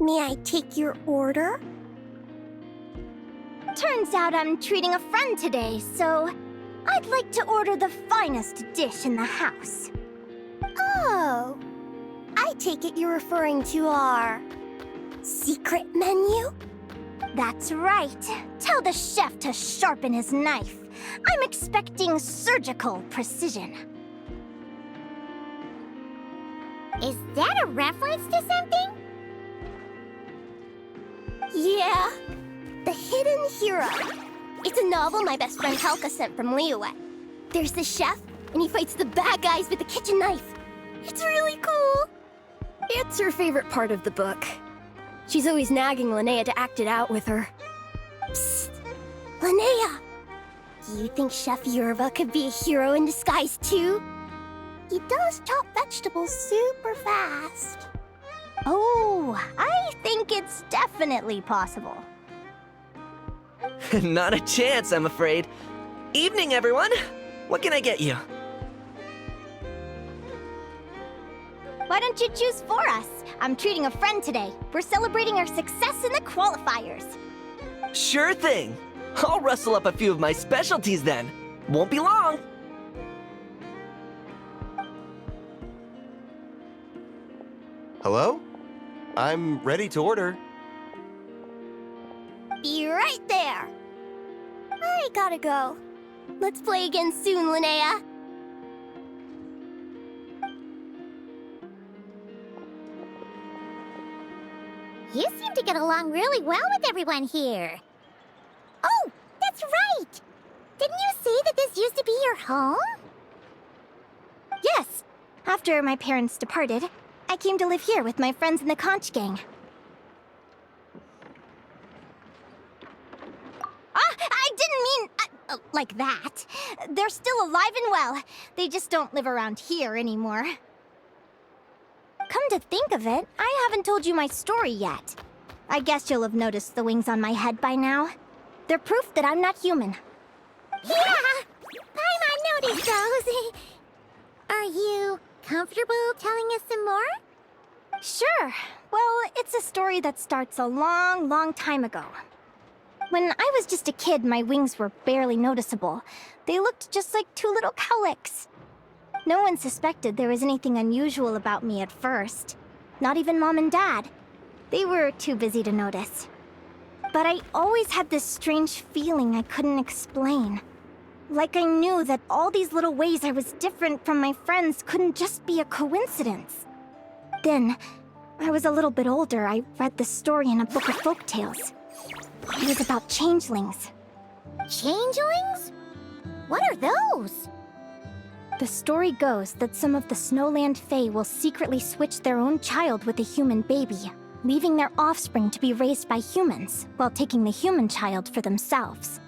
May I take your order? Turns out I'm treating a friend today, so I'd like to order the finest dish in the house. Oh, I take it you're referring to our secret menu? That's right. Tell the chef to sharpen his knife. I'm expecting surgical precision. Is that a reference to something? Yeah, The Hidden Hero. It's a novel my best friend Helka sent from Liyue. There's the chef, and he fights the bad guys with a kitchen knife. It's really cool. It's her favorite part of the book. She's always nagging Linnea to act it out with her. Psst! Linnea! Do you think Chef Yerva could be a hero in disguise too? He does chop vegetables super fast. Oh, I think it's definitely possible. Not a chance, I'm afraid. Evening, everyone. What can I get you? Why don't you choose for us? I'm treating a friend today. We're celebrating our success in the qualifiers. Sure thing. I'll rustle up a few of my specialties then. Won't be long. Hello? I'm ready to order. Be right there. I gotta go. Let's play again soon, Linnea. You seem to get along really well with everyone here. Oh, that's right! Didn't you say that this used to be your home? Yes. After my parents departed, I came to live here with my friends in the conch gang. I didn't mean like that. They're still alive and well. They just don't live around here anymore. Come to think of it, I haven't told you my story yet. I guess you'll have noticed the wings on my head by now. They're proof that I'm not human. Yeah! Paimon noticed those. Are you comfortable telling us some more? Sure. Well, it's a story that starts a long, long time ago. When I was just a kid, my wings were barely noticeable. They looked just like two little cowlicks. No one suspected there was anything unusual about me at first. Not even Mom and Dad. They were too busy to notice. But I always had this strange feeling I couldn't explain. Like I knew that all these little ways I was different from my friends couldn't just be a coincidence. Then, I was a little bit older, I read the story in a book of folktales. It was about changelings. Changelings? What are those? The story goes that some of the Snowland Fae will secretly switch their own child with a human baby, leaving their offspring to be raised by humans, while taking the human child for themselves.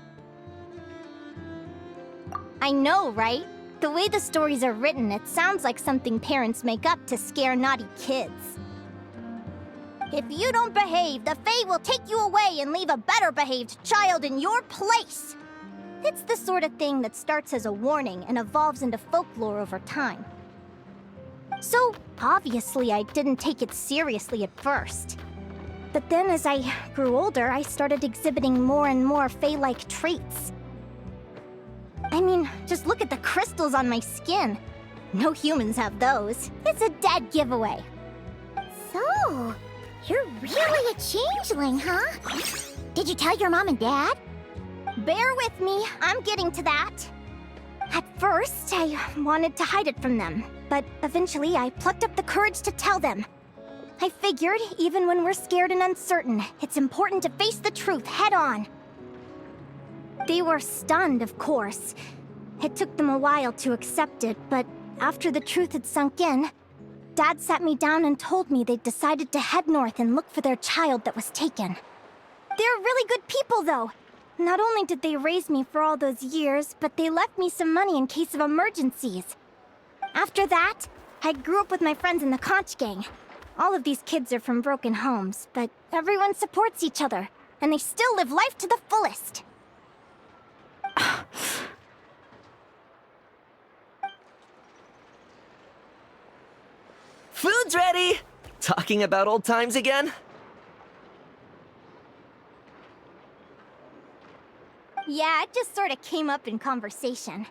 I know, right? The way the stories are written, it sounds like something parents make up to scare naughty kids. If you don't behave, the Fae will take you away and leave a better-behaved child in your place. It's the sort of thing that starts as a warning and evolves into folklore over time. So, obviously, I didn't take it seriously at first. But then as I grew older, I started exhibiting more and more Fae-like traits. I mean, just look at the crystals on my skin. No humans have those. It's a dead giveaway. So, you're really a changeling, huh? Did you tell your mom and dad? Bear with me, I'm getting to that. At first, I wanted to hide it from them, but eventually I plucked up the courage to tell them. I figured, even when we're scared and uncertain, it's important to face the truth head on. They were stunned, of course, It took them a while to accept it, but after the truth had sunk in, Dad sat me down and told me they'd decided to head north and look for their child that was taken. They're really good people, though. Not only did they raise me for all those years, but they left me some money in case of emergencies. After that, I grew up with my friends in the Conch Gang. All of these kids are from broken homes, but everyone supports each other, and they still live life to the fullest. Food's ready! Talking about old times again? Yeah, it just sort of came up in conversation.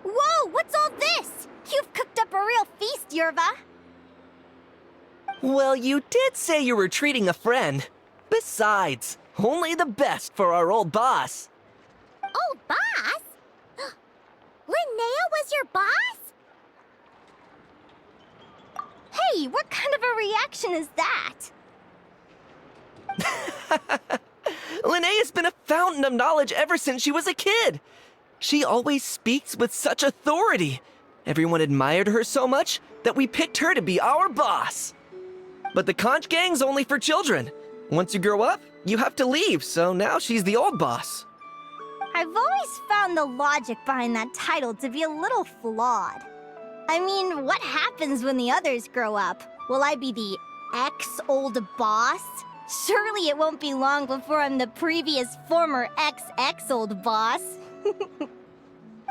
Whoa, what's all this? You've cooked up a real feast, Yerva. Well, you did say you were treating a friend. Besides, only the best for our old boss. Old boss? Linnea was your boss? Hey, what kind of a reaction is that? Linnea's been a fountain of knowledge ever since she was a kid. She always speaks with such authority. Everyone admired her so much that we picked her to be our boss. But the Conch Gang's only for children. Once you grow up, you have to leave, so now she's the old boss. I've always found the logic behind that title to be a little flawed. I mean, what happens when the others grow up? Will I be the ex-old boss? Surely it won't be long before I'm the previous former ex-old boss.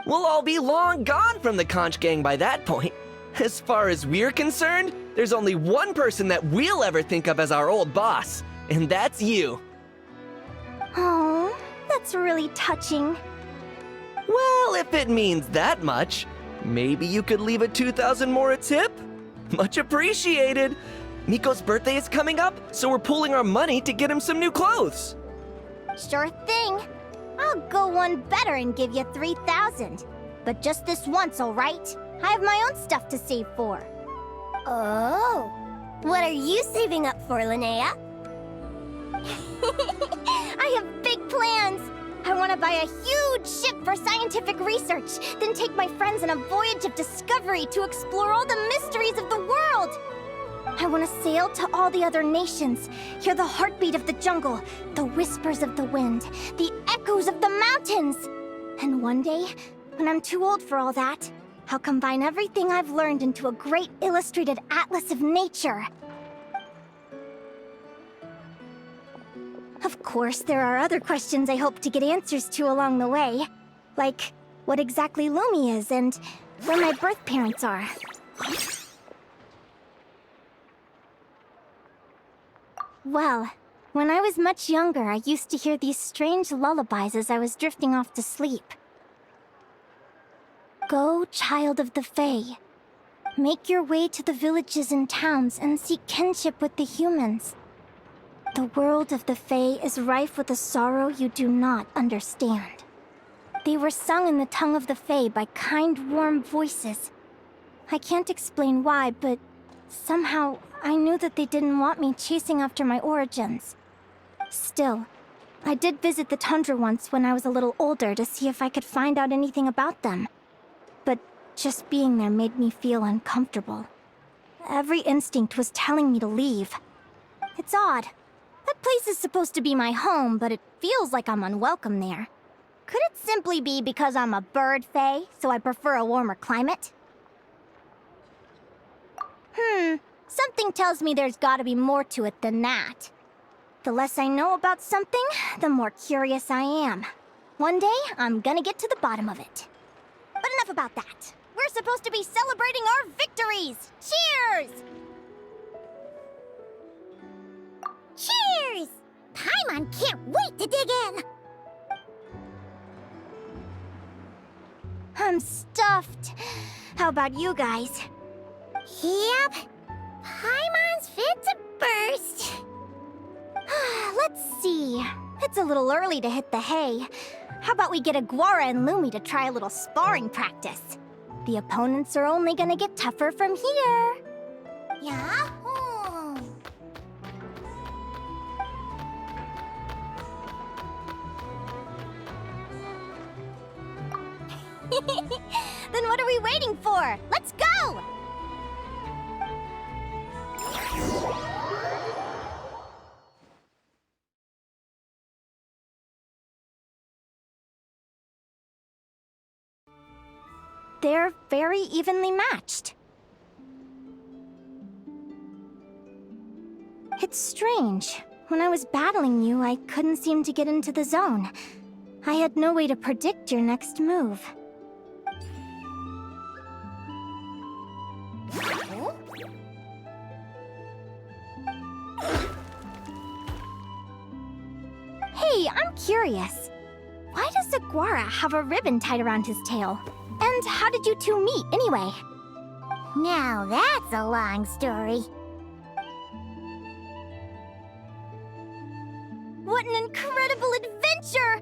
We'll all be long gone from the Conch Gang by that point. As far as we're concerned, there's only one person that we'll ever think of as our old boss, and that's you. Oh, that's really touching. Well, if it means that much, maybe you could leave a 2,000 more a tip? Much appreciated. Nico's birthday is coming up, so we're pooling our money to get him some new clothes. Sure thing. I'll go one better and give you 3,000. But just this once, all right? I have my own stuff to save for. Oh, what are you saving up for, Linnea? I have big plans. I want to buy a huge ship for scientific research, then take my friends on a voyage of discovery to explore all the mysteries of the world. I want to sail to all the other nations, hear the heartbeat of the jungle, the whispers of the wind, the echoes of the mountains. And one day, when I'm too old for all that, I'll combine everything I've learned into a great illustrated atlas of nature. Of course, there are other questions I hope to get answers to along the way. Like, what exactly Lumi is and where my birth parents are. Well, when I was much younger, I used to hear these strange lullabies as I was drifting off to sleep. Go, child of the Fae. Make your way to the villages and towns and seek kinship with the humans. The world of the Fae is rife with a sorrow you do not understand. They were sung in the tongue of the Fae by kind, warm voices. I can't explain why, but somehow I knew that they didn't want me chasing after my origins. Still, I did visit the tundra once when I was a little older to see if I could find out anything about them. But just being there made me feel uncomfortable. Every instinct was telling me to leave. It's odd. That place is supposed to be my home, but it feels like I'm unwelcome there. Could it simply be because I'm a bird fae, so I prefer a warmer climate? Something tells me there's gotta be more to it than that. The less I know about something, the more curious I am. One day, I'm gonna get to the bottom of it. But enough about that. We're supposed to be celebrating our victories! Cheers! Cheers! Paimon can't wait to dig in! I'm stuffed. How about you guys? Yep. Paimon's fit to burst. Let's see. It's a little early to hit the hay. How about we get Aguara and Lumi to try a little sparring practice? The opponents are only gonna get tougher from here. Yahoo! Then what are we waiting for? Let's go! They're very evenly matched. It's strange. When I was battling you, I couldn't seem to get into the zone. I had no way to predict your next move. Hey, I'm curious. Why does Saguara have a ribbon tied around his tail? And how did you two meet, anyway? Now that's a long story. What an incredible adventure!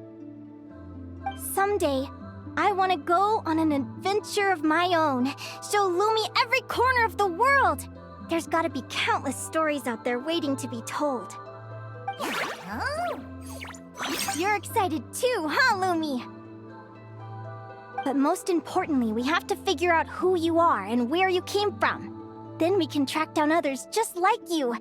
Someday, I want to go on an adventure of my own. Show Lumi every corner of the world. There's gotta be countless stories out there waiting to be told. Oh, You're excited too, huh, Lumi? But most importantly, we have to figure out who you are and where you came from. Then we can track down others just like you.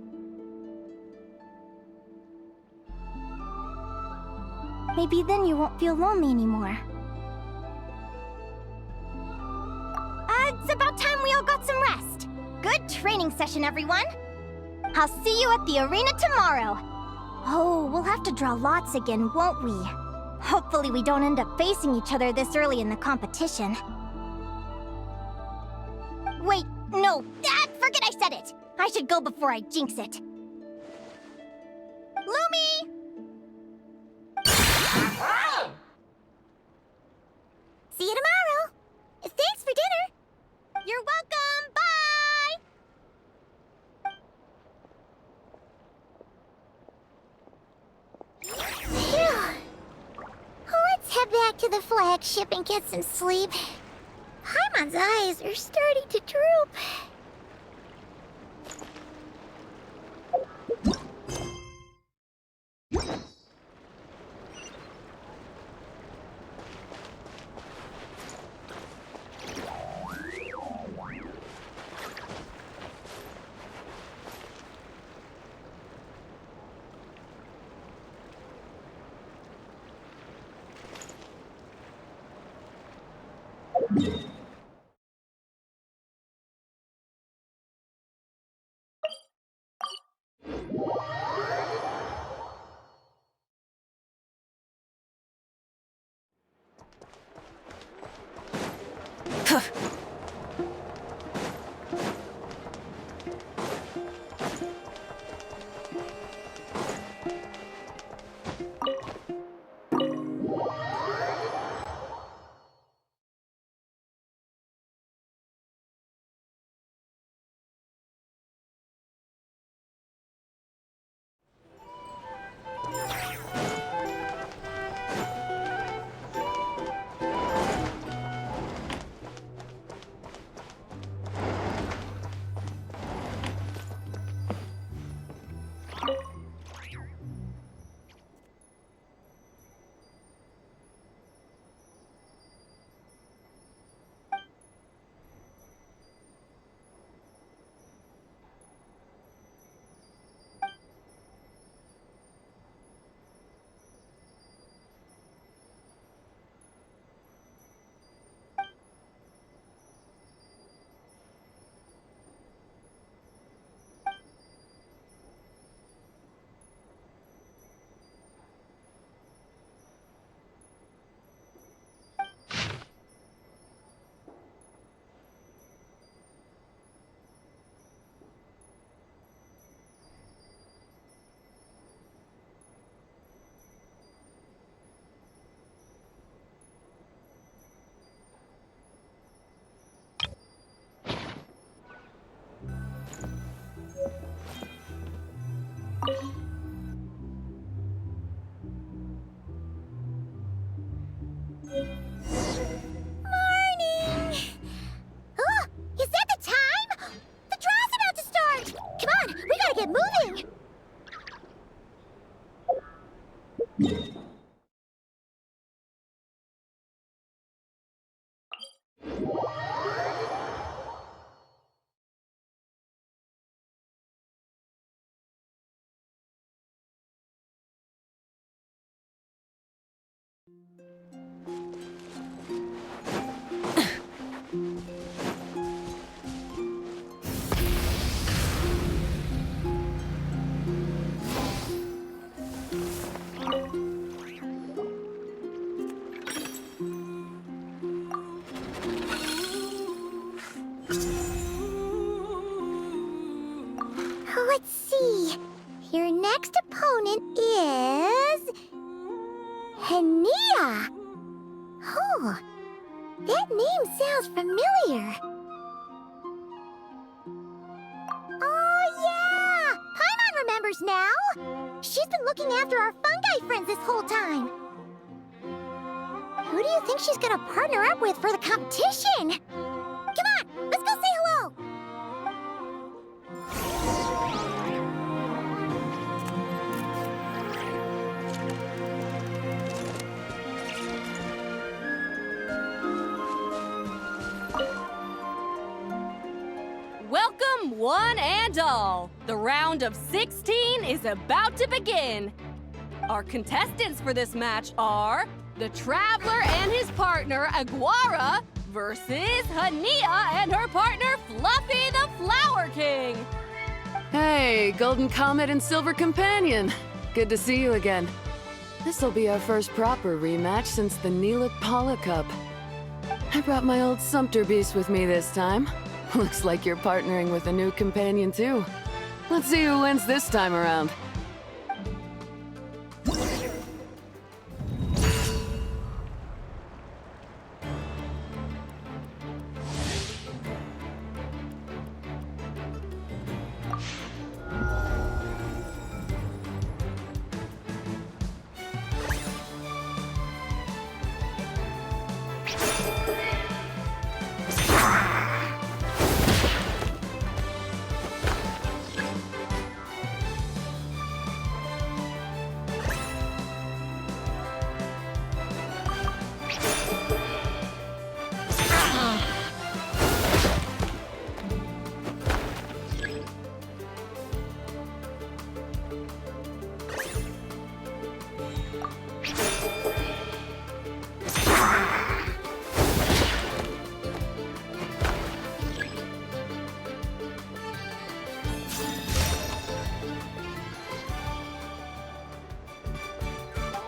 Maybe then you won't feel lonely anymore. It's about time we all got some rest. Good training session, everyone. I'll see you at the arena tomorrow. Oh, we'll have to draw lots again, won't we? Hopefully we don't end up facing each other this early in the competition. Wait, no, forget I said it. I should go before I jinx it. Lumi! see you tomorrow. Thanks for dinner. You're welcome, bye! Phew. Let's head back to the flagship and get some sleep. Paimon's eyes are starting to droop. Let's see. Your next opponent is... Haniyyah. Oh, that name sounds familiar. Oh, yeah! Paimon remembers now. She's been looking after our fungi friends this whole time. Who do you think she's gonna partner up with for the competition? Come on, let's go say hello. Welcome, one and all! The round of 16 is about to begin! Our contestants for this match are the Traveler and his partner, Aguara, versus Haniyyah and her partner, Fluffy the Flower King! Hey, Golden Comet and Silver Companion. Good to see you again. This'll be our first proper rematch since the Neela Paula Cup. I brought my old Sumpter Beast with me this time. Looks like you're partnering with a new companion, too. Let's see who wins this time around.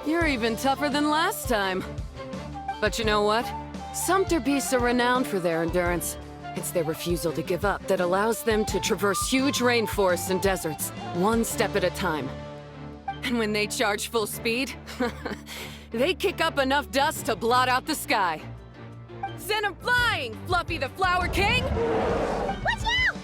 You're even tougher than last time. But you know what? Sumpter beasts are renowned for their endurance. It's their refusal to give up that allows them to traverse huge rainforests and deserts, one step at a time. And when they charge full speed, they kick up enough dust to blot out the sky. Send 'em flying, Fluffy the Flower King! Watch out!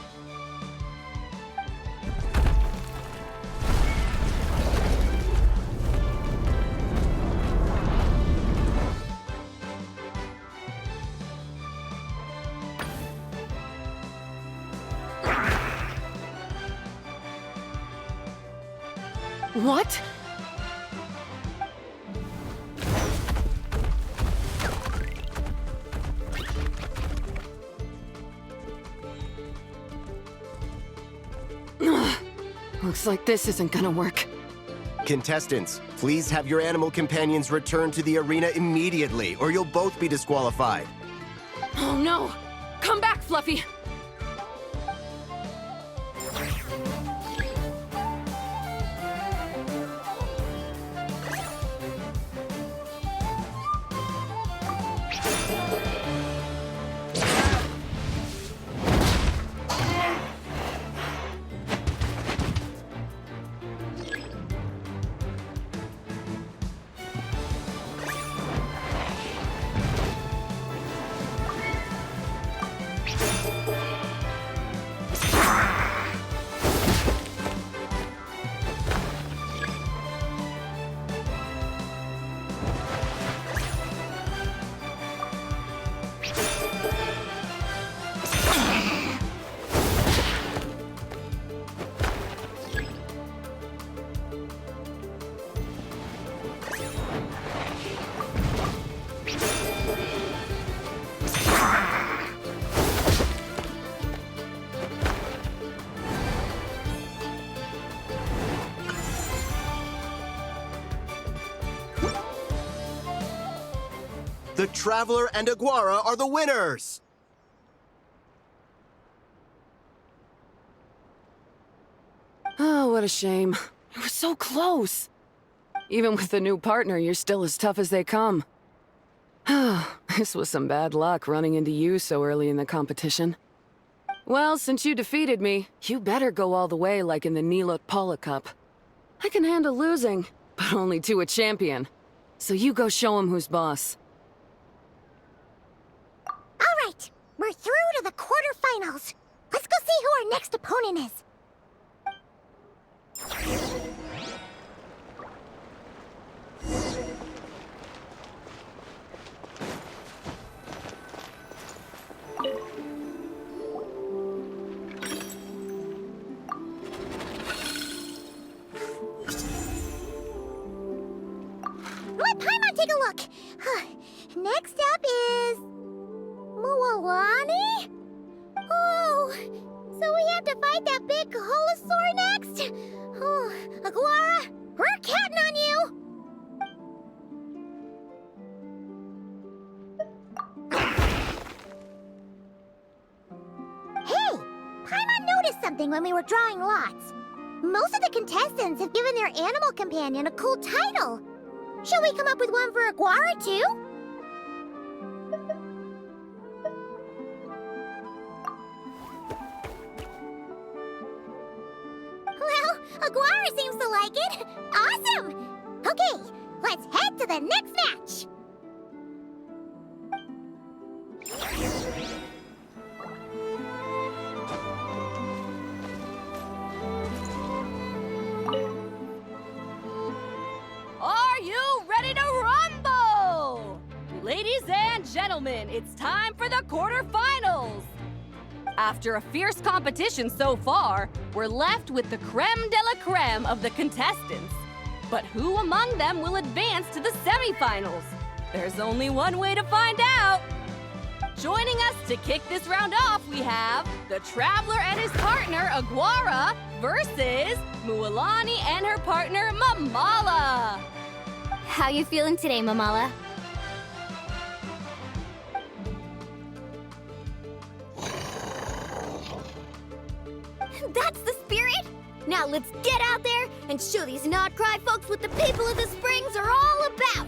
What? Looks like this isn't gonna work. Contestants, please have your animal companions return to the arena immediately, or you'll both be disqualified. Oh no! Come back, Fluffy! The Traveler and Aguara are the winners! Oh, what a shame. You were so close. Even with the new partner, you're still as tough as they come. This was some bad luck running into you so early in the competition. Well, since you defeated me, you better go all the way like in the Nilot Paula Cup. I can handle losing, but only to a champion. So you go show him who's boss. All right, we're through to the quarterfinals. Let's go see who our next opponent is. Let Paimon take a look. Next up is Mualani? Oh, so we have to fight that big Holosaur next? Oh, Aguara, we're counting on you! Hey, Paimon noticed something when we were drawing lots. Most of the contestants have given their animal companion a cool title. Shall we come up with one for Aguara, too? Well, Aguara seems to like it. Awesome! Okay, let's head to the next match. Are you ready to rumble? Ladies and gentlemen, it's time for the quarterfinals. After a fierce competition so far, we're left with the creme de la creme of the contestants. But who among them will advance to the semifinals? There's only one way to find out. Joining us to kick this round off, we have the Traveler and his partner, Aguara, versus Mualani and her partner, Mamala. How you feeling today, Mamala? That's the spirit! Now let's get out there and show these Nod-Krai folks what the people of the Springs are all about!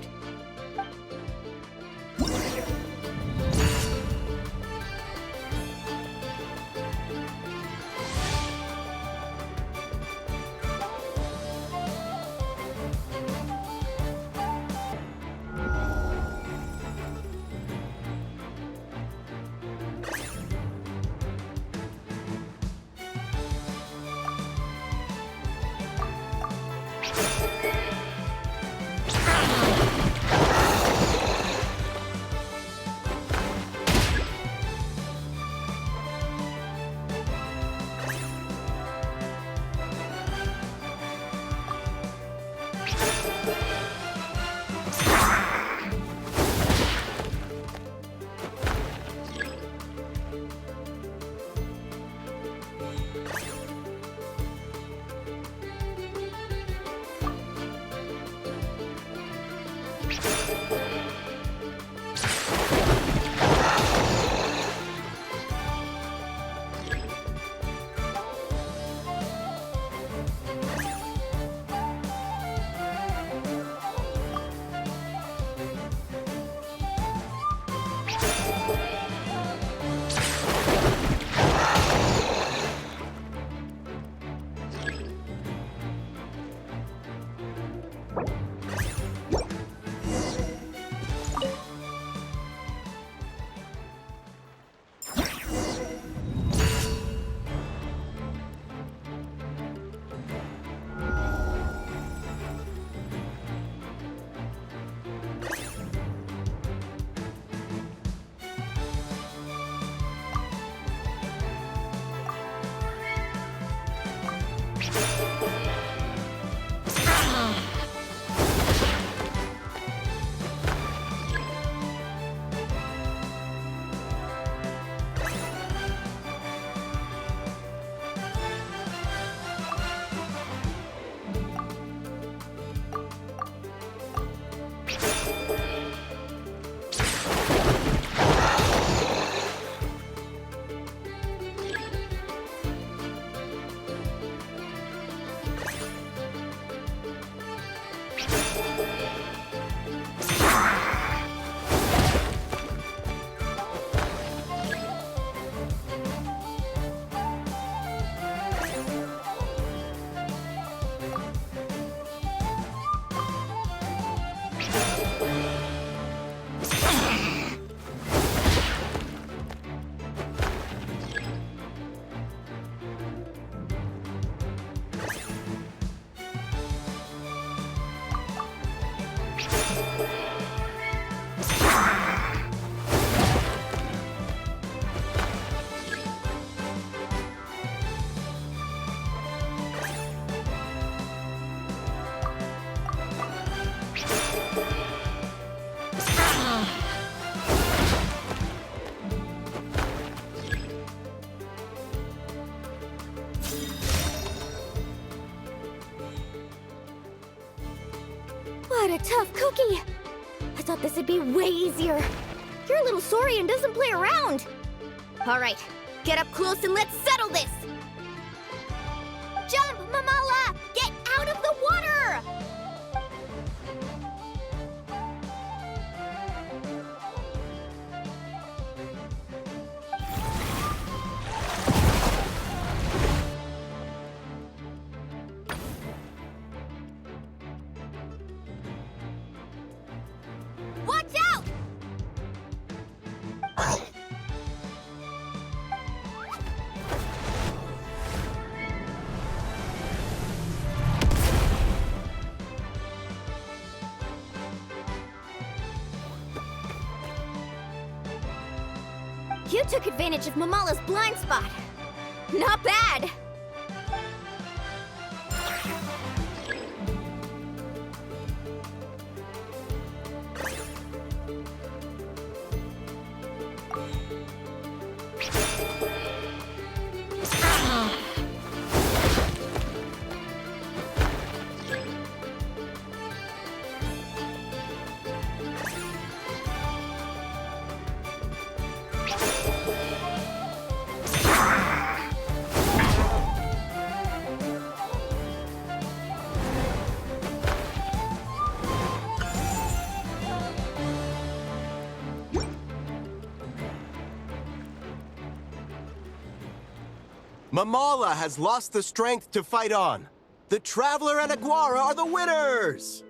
Tough cookie! I thought this would be way easier. You're a little Saurian doesn't play around. Alright, get up close and let's settle this! Jump, Mamala! Get out of the water! Watch out! You took advantage of Mamala's blind spot. Not bad. Mamala has lost the strength to fight on. The Traveler and Aguara are the winners!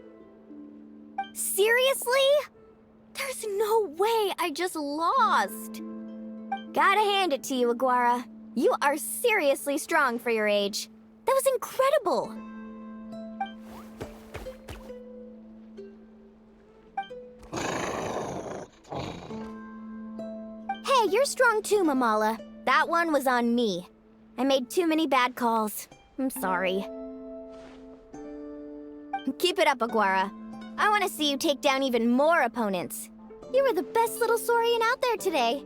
Seriously? There's no way I just lost. Gotta hand it to you, Aguara. You are seriously strong for your age. That was incredible. Hey, you're strong too, Mamala. That one was on me. I made too many bad calls. I'm sorry. Keep it up, Aguara. I want to see you take down even more opponents. You were the best little Saurian out there today.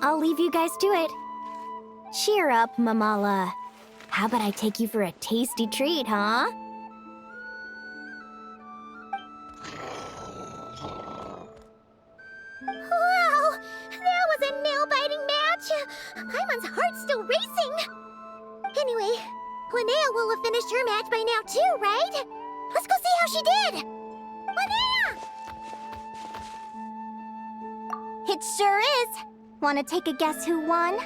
I'll leave you guys to it. Cheer up, Mamala. How about I take you for a tasty treat, huh? Wow! That was a nail-biting match! Paimon's heart's still racing! Anyway, Linnea will have finished her match by now too, right? Let's go see how she did! Linnea! It sure is. Want to take a guess who won?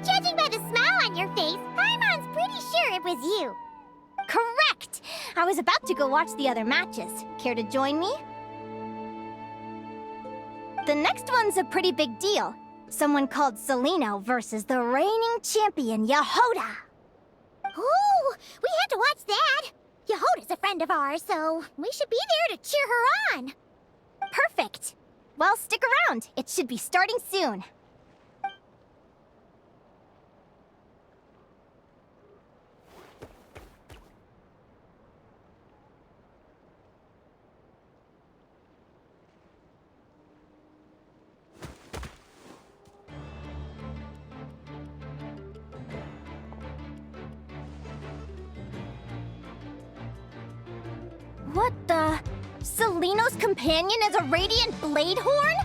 Judging by the smile on your face, Paimon's pretty sure it was you. Correct! I was about to go watch the other matches. Care to join me? The next one's a pretty big deal. Someone called Celino versus the reigning champion, Yehoda. Ooh, we had to watch that. Yehoda's a friend of ours, so we should be there to cheer her on. Perfect. Well, stick around. It should be starting soon. What the? Celino's companion is a Radiant Blade Horn?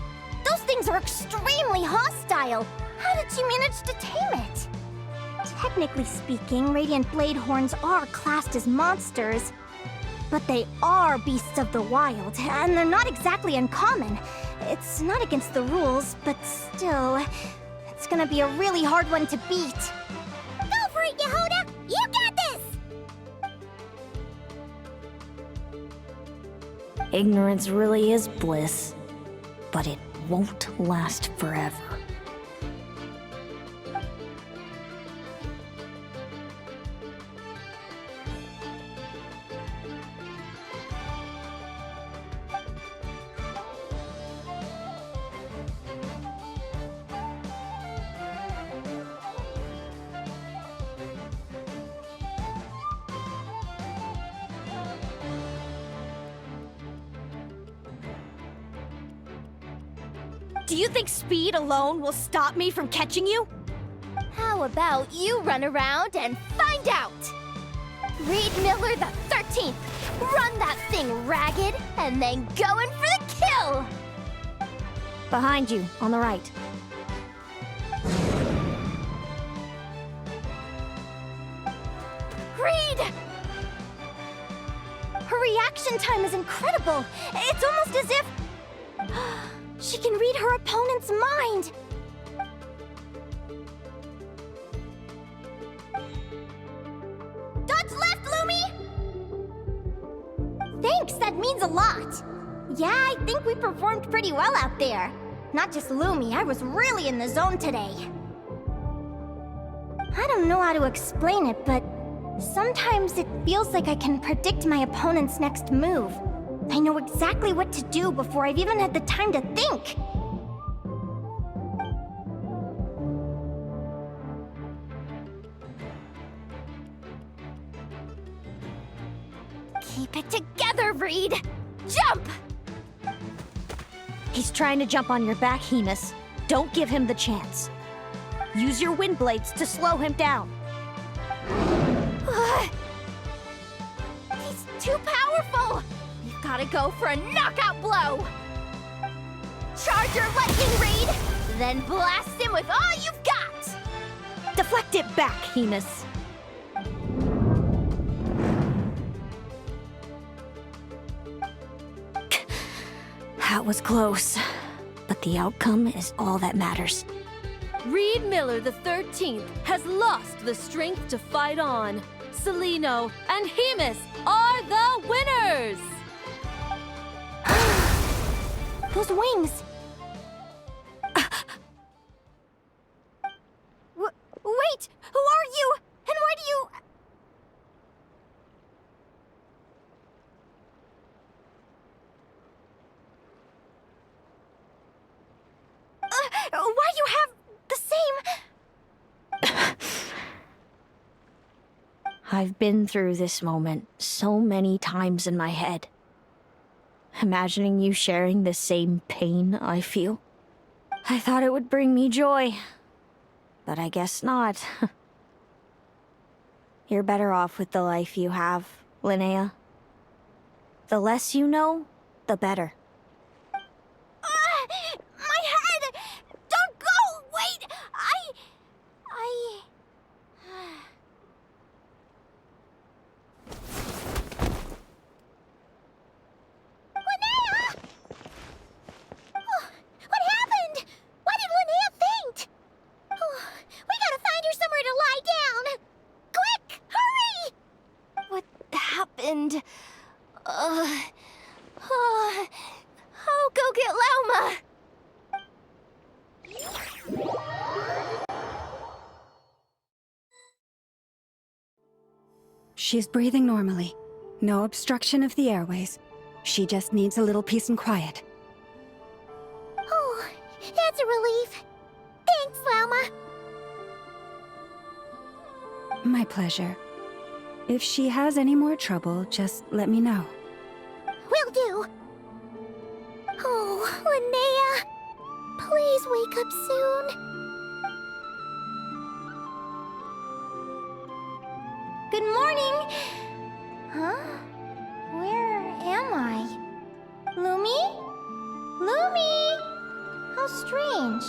Those things are extremely hostile. How did she manage to tame it? Technically speaking, Radiant Blade Horns are classed as monsters. But they are beasts of the wild, and they're not exactly uncommon. It's not against the rules, but still, it's gonna be a really hard one to beat. Go for it, Yehoda! You got this! Ignorance really is bliss, but it won't last forever. Do you think speed alone will stop me from catching you? How about you run around and find out? Reed Miller the 13th, run that thing ragged, and then go in for the kill! Behind you, on the right. Reed! Her reaction time is incredible. It's almost as if she can read her opponent's mind. Dodge left, Lumi! Thanks, that means a lot. Yeah, I think we performed pretty well out there. Not just Lumi, I was really in the zone today. I don't know how to explain it, but sometimes it feels like I can predict my opponent's next move. I know exactly what to do before I've even had the time to think. Keep it together, Reed! Jump! He's trying to jump on your back, Hemus. Don't give him the chance. Use your wind blades to slow him down. He's too powerful! You've gotta go for a knockout blow! Charge your lightning, Reed! Then blast him with all you've got! Deflect it back, Hemus. That was close, but the outcome is all that matters. Reed Miller the 13th has lost the strength to fight on. Celino and Hemus are the winners! Those wings! Wait! Who are you? And why do you... why you have the same... I've been through this moment so many times in my head. Imagining you sharing the same pain I feel. I thought it would bring me joy, but I guess not. You're better off with the life you have, Linnea. The less you know, the better. My head! Don't go! Wait! Linnea! Oh, what happened? Why did Linnea faint? Oh, we gotta find her somewhere to lie down! Quick! Hurry! What happened? I'll go get Lauma! She's breathing normally. No obstruction of the airways. She just needs a little peace and quiet. Oh, that's a relief. Thanks, Lauma. My pleasure. If she has any more trouble, just let me know. Will do. Oh, Linnea. Please wake up soon. Good morning! Huh? Where am I? Lumi? Lumi! How strange.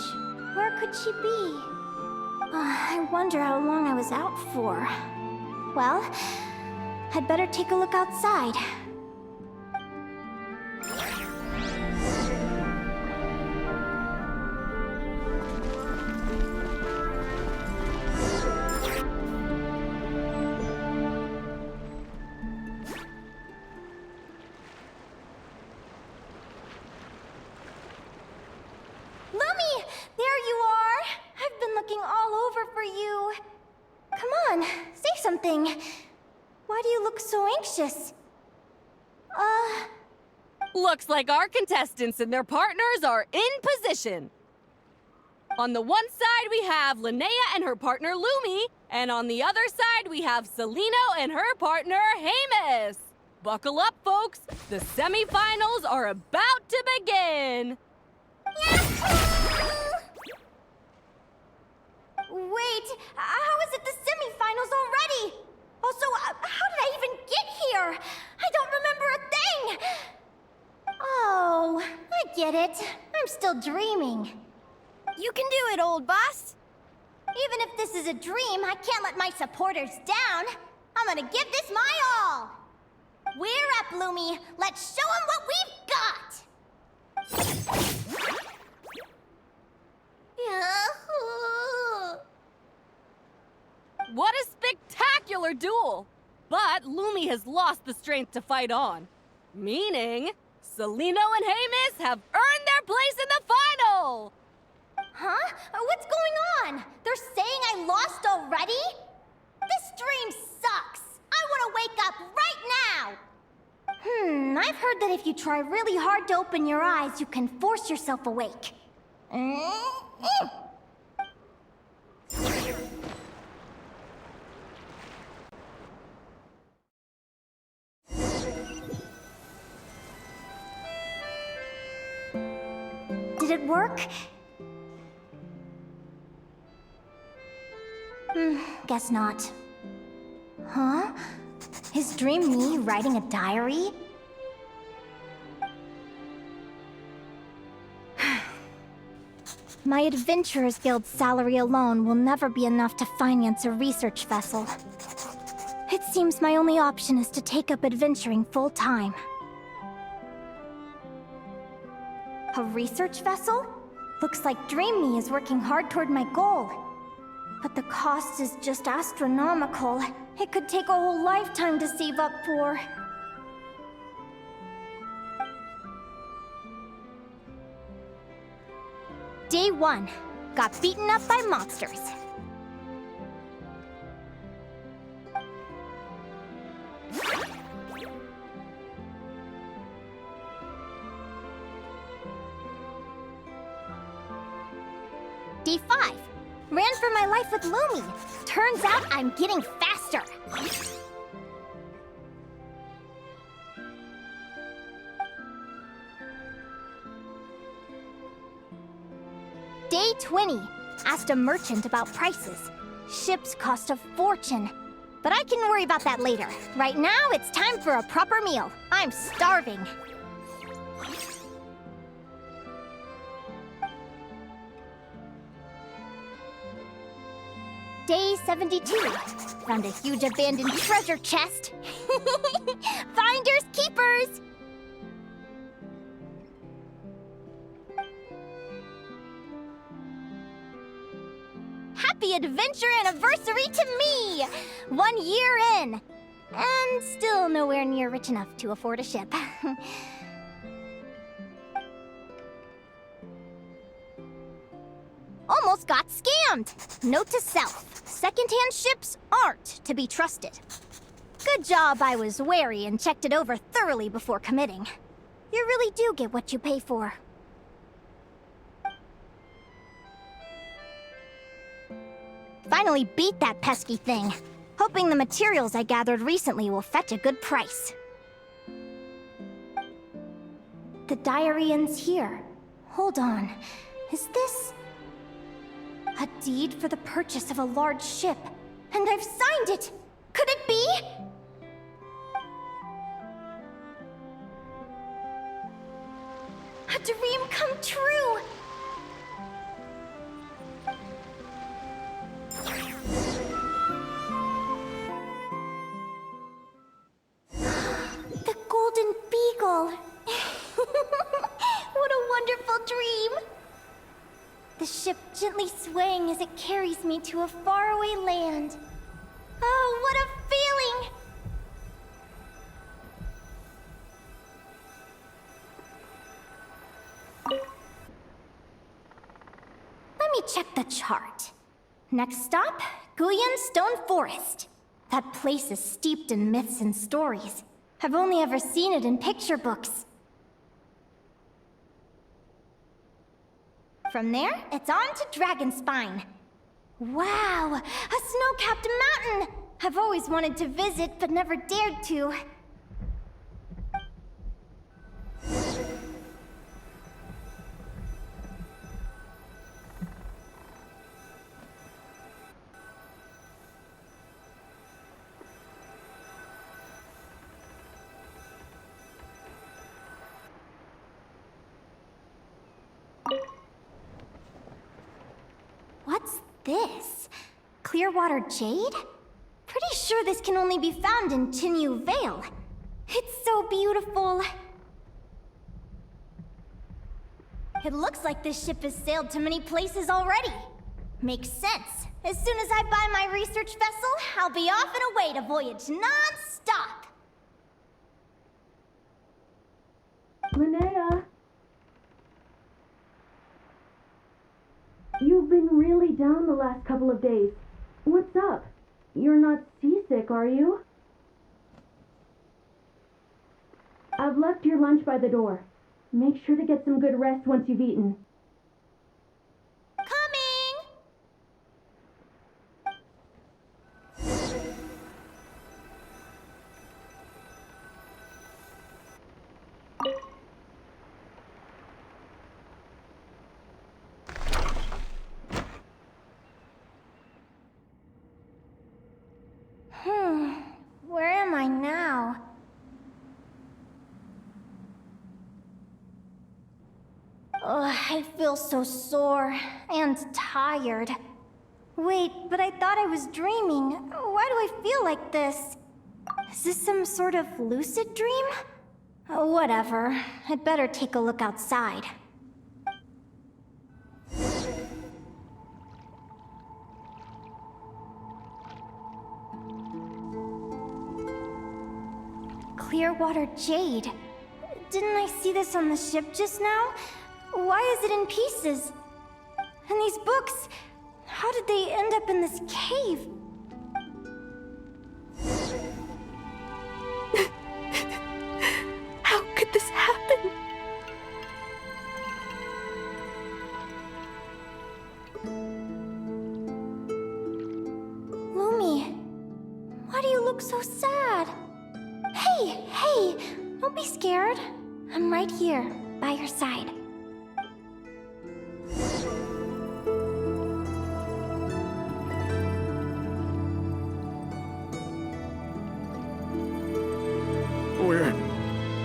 Where could she be? I wonder how long I was out for. Well, I'd better take a look outside. Lumi! There you are! I've been looking all over for you. Come on, say something. Why do you look so anxious? Looks like our contestants and their partners are in position. On the one side, we have Linnea and her partner Lumi, and on the other side, we have Celino and her partner Hemus. Buckle up, folks. The semifinals are about to begin. Yeah! Wait, how is it the semifinals already? Also, how did I even get here? I don't remember a thing! Oh, I get it. I'm still dreaming. You can do it, old boss. Even if this is a dream, I can't let my supporters down. I'm gonna give this my all. We're up, Lumi. Let's show them what we've got! What a spectacular duel! But Lumi has lost the strength to fight on. Meaning, Celino and Hamis have earned their place in the final! Huh? What's going on? They're saying I lost already? This dream sucks! I want to wake up right now! I've heard that if you try really hard to open your eyes, you can force yourself awake. Did it work? Guess not. Huh? Is Dream me writing a diary? My Adventurers Guild salary alone will never be enough to finance a research vessel. It seems my only option is to take up adventuring full-time. A research vessel? Looks like Dream Me is working hard toward my goal. But the cost is just astronomical. It could take a whole lifetime to save up for. Day 1. Got beaten up by monsters. Day 5. Ran for my life with Lumi. Turns out I'm getting faster. Day 20. Asked a merchant about prices. Ships cost a fortune. But I can worry about that later. Right now, it's time for a proper meal. I'm starving. Day 72. Found a huge abandoned treasure chest. Finders keepers! Happy adventure anniversary to me! 1 year in! And still nowhere near rich enough to afford a ship. Almost got scammed! Note to self, secondhand ships aren't to be trusted. Good job I was wary and checked it over thoroughly before committing. You really do get what you pay for. Finally beat that pesky thing. Hoping the materials I gathered recently will fetch a good price. The diary ends here. Hold on. Is this... a deed for the purchase of a large ship? And I've signed it! Could it be? A dream come true! The Golden Beagle! What a wonderful dream! The ship gently swaying as it carries me to a faraway land. Oh, what a feeling! Let me check the chart. Next stop, Guyan Stone Forest. That place is steeped in myths and stories. I've only ever seen it in picture books. From there, it's on to Dragonspine. Wow, a snow-capped mountain! I've always wanted to visit, but never dared to. this? Clearwater jade? Pretty sure this can only be found in Chinyu Vale. It's so beautiful. It looks like this ship has sailed to many places already. Makes sense. As soon as I buy my research vessel, I'll be off and away to voyage non-stop. Linnea! You've been really down the last couple of days. What's up? You're not seasick, are you? I've left your lunch by the door. Make sure to get some good rest once you've eaten. Coming! Where am I now? Ugh, I feel so sore and tired. Wait, but I thought I was dreaming. Why do I feel like this? Is this some sort of lucid dream? Whatever. I'd better take a look outside. Clearwater jade. Didn't I see this on the ship just now? Why is it in pieces? And these books, how did they end up in this cave? How could this happen? Lumi, why do you look so sad? Hey, don't be scared. I'm right here, by your side.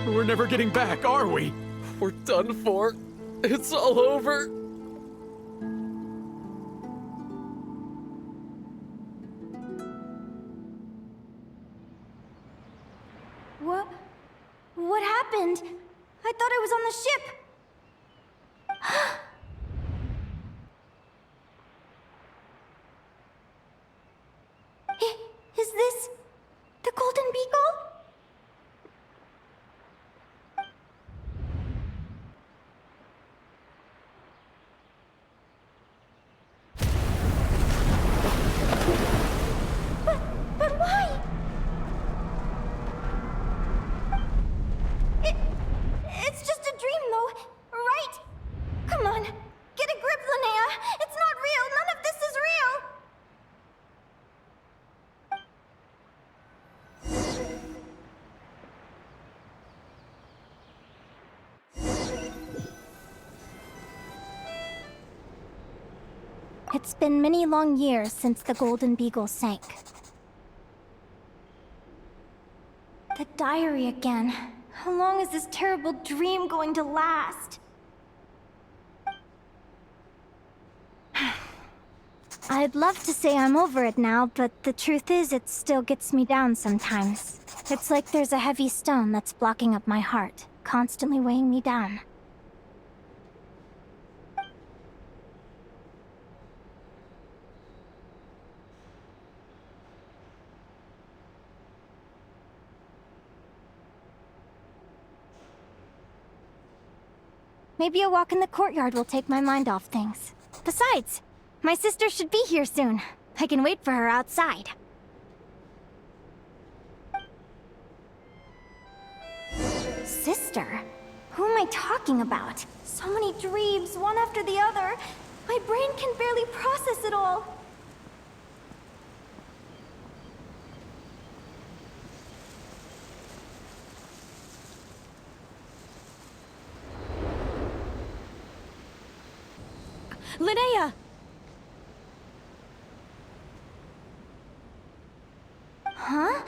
We're never getting back, are we? We're done for. It's all over. What happened? I thought I was on the ship. Is this the Golden Beagle? But why? It's just a dream, though, right? Come on, get a grip, Linnea. It's not real. None of this is real. It's been many long years since the Golden Beagle sank. The diary again. How long is this terrible dream going to last? I'd love to say I'm over it now, but the truth is it still gets me down sometimes. It's like there's a heavy stone that's blocking up my heart, constantly weighing me down. Maybe a walk in the courtyard will take my mind off things. Besides, my sister should be here soon. I can wait for her outside. Sister? Who am I talking about? So many dreams, one after the other. My brain can barely process it all. Linnea! Huh?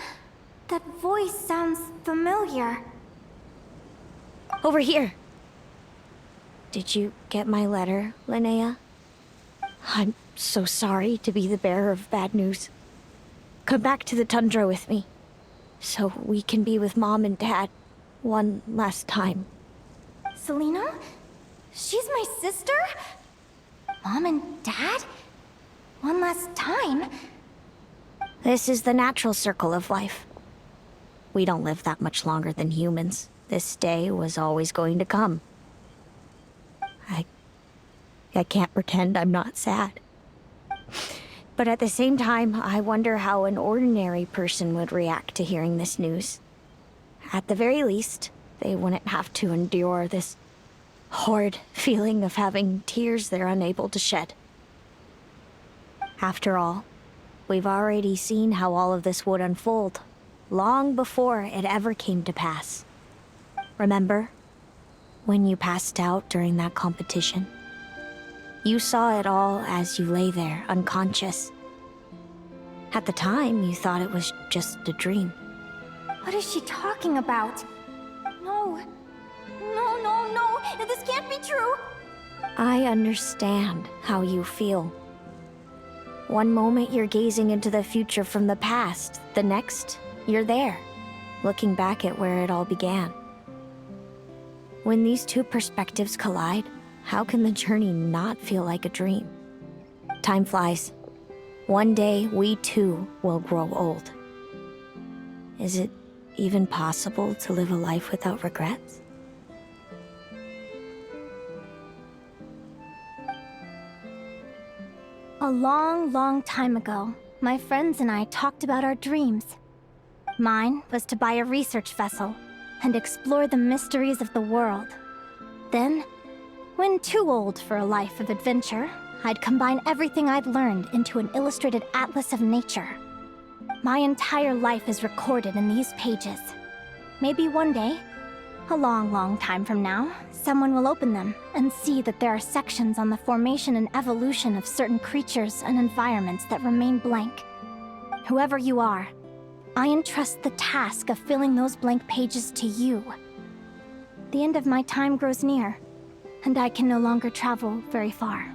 That voice sounds familiar. Over here. Did you get my letter, Linnea? I'm so sorry to be the bearer of bad news. Come back to the tundra with me, so we can be with Mom and Dad one last time. Selena? She's my sister? Mom and Dad? One last time? This is the natural circle of life. We don't live that much longer than humans. This day was always going to come. I can't pretend I'm not sad. But at the same time, I wonder how an ordinary person would react to hearing this news. At the very least, they wouldn't have to endure this horrid feeling of having tears they're unable to shed. After all, we've already seen how all of this would unfold, long before it ever came to pass. Remember, when you passed out during that competition? You saw it all as you lay there, unconscious. At the time, you thought it was just a dream. What is she talking about? No. No, no, no! This can't be true! I understand how you feel. One moment you're gazing into the future from the past, the next, you're there, looking back at where it all began. When these two perspectives collide, how can the journey not feel like a dream? Time flies. One day, we too will grow old. Is it even possible to live a life without regrets? A long, long time ago, my friends and I talked about our dreams. Mine was to buy a research vessel and explore the mysteries of the world. Then, when too old for a life of adventure, I'd combine everything I'd learned into an illustrated atlas of nature. My entire life is recorded in these pages. Maybe one day, a long, long time from now, someone will open them and see that there are sections on the formation and evolution of certain creatures and environments that remain blank. Whoever you are, I entrust the task of filling those blank pages to you. The end of my time grows near, and I can no longer travel very far.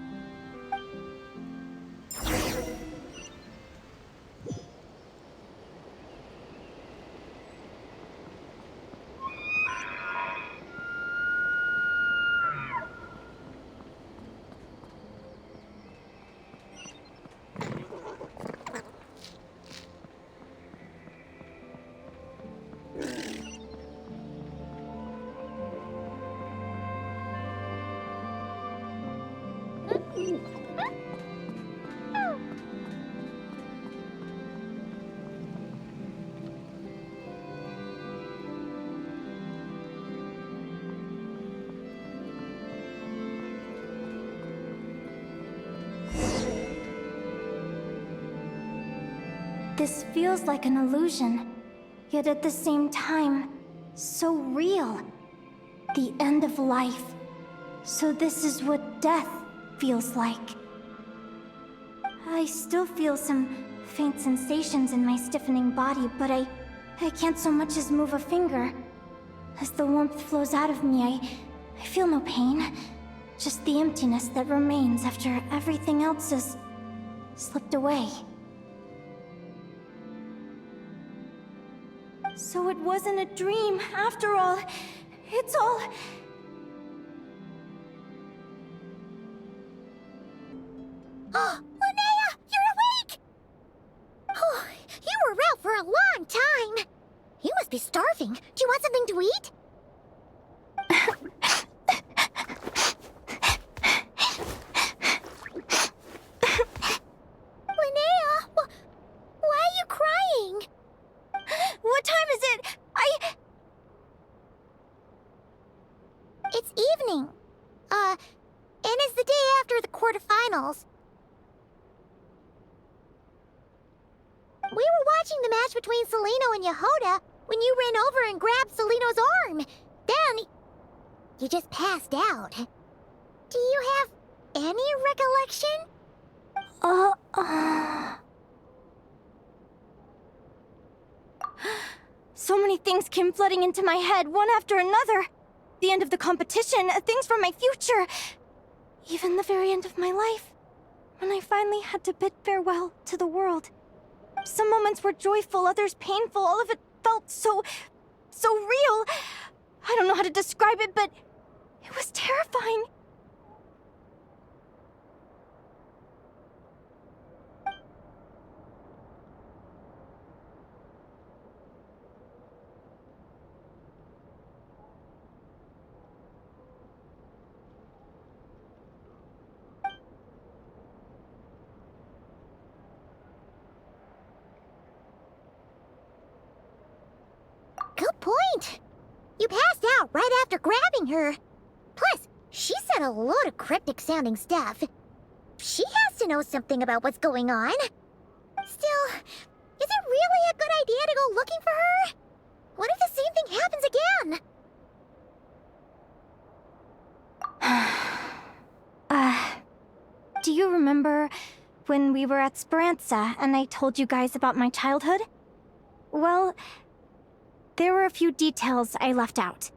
This feels like an illusion, yet at the same time, so real. The end of life. So this is what death feels like. I still feel some faint sensations in my stiffening body, but I can't so much as move a finger. As the warmth flows out of me, I feel no pain. Just the emptiness that remains after everything else has slipped away. So it wasn't a dream, after all. It's all... Oh, Linnea! You're awake! Oh, you were out for a long time. You must be starving. Do you want something to eat? Linnea! Why are you crying? What time is it? It's evening. And it's the day after the quarterfinals. We were watching the match between Celino and Yehoda when you ran over and grabbed Celino's arm. Then, you just passed out. Do you have any recollection? So many things came flooding into my head, one after another. The end of the competition, things from my future. Even the very end of my life. when I finally had to bid farewell to the world. Some moments were joyful, others painful. All of it felt so real. I don't know how to describe it, but it was terrifying. Good point. You passed out right after grabbing her. Plus, she said a load of cryptic-sounding stuff. She has to know something about what's going on. Still, is it really a good idea to go looking for her? What if the same thing happens again? Do you remember when we were at Speranza and I told you guys about my childhood? Well, there were a few details I left out.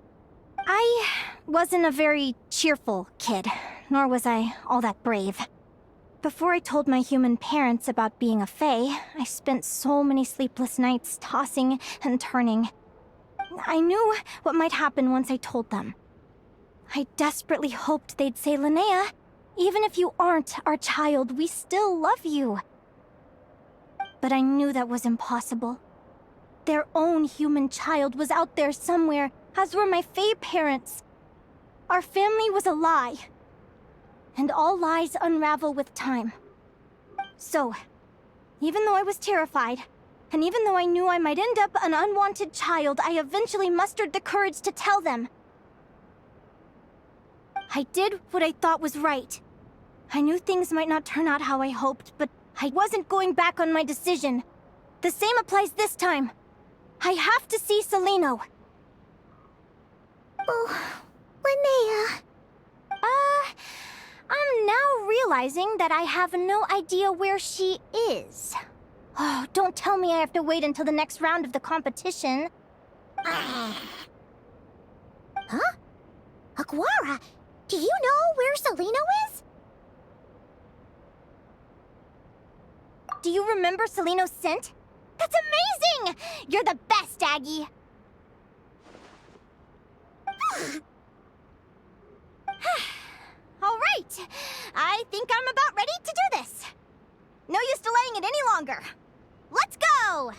I wasn't a very cheerful kid, nor was I all that brave. Before I told my human parents about being a fae, I spent so many sleepless nights tossing and turning. I knew what might happen once I told them. I desperately hoped they'd say, "Linnea, even if you aren't our child, we still love you." But I knew that was impossible. Their own human child was out there somewhere, as were my fae parents. Our family was a lie. And all lies unravel with time. So, even though I was terrified, and even though I knew I might end up an unwanted child, I eventually mustered the courage to tell them. I did what I thought was right. I knew things might not turn out how I hoped, but I wasn't going back on my decision. The same applies this time. I have to see Celino. Oh, Linnea. I'm now realizing that I have no idea where she is. Oh, don't tell me I have to wait until the next round of the competition. Huh? Aguara, do you know where Celino is? Do you remember Celino's scent? That's amazing! You're the best, Aggie! All right, I think I'm about ready to do this. No use delaying it any longer. Let's go!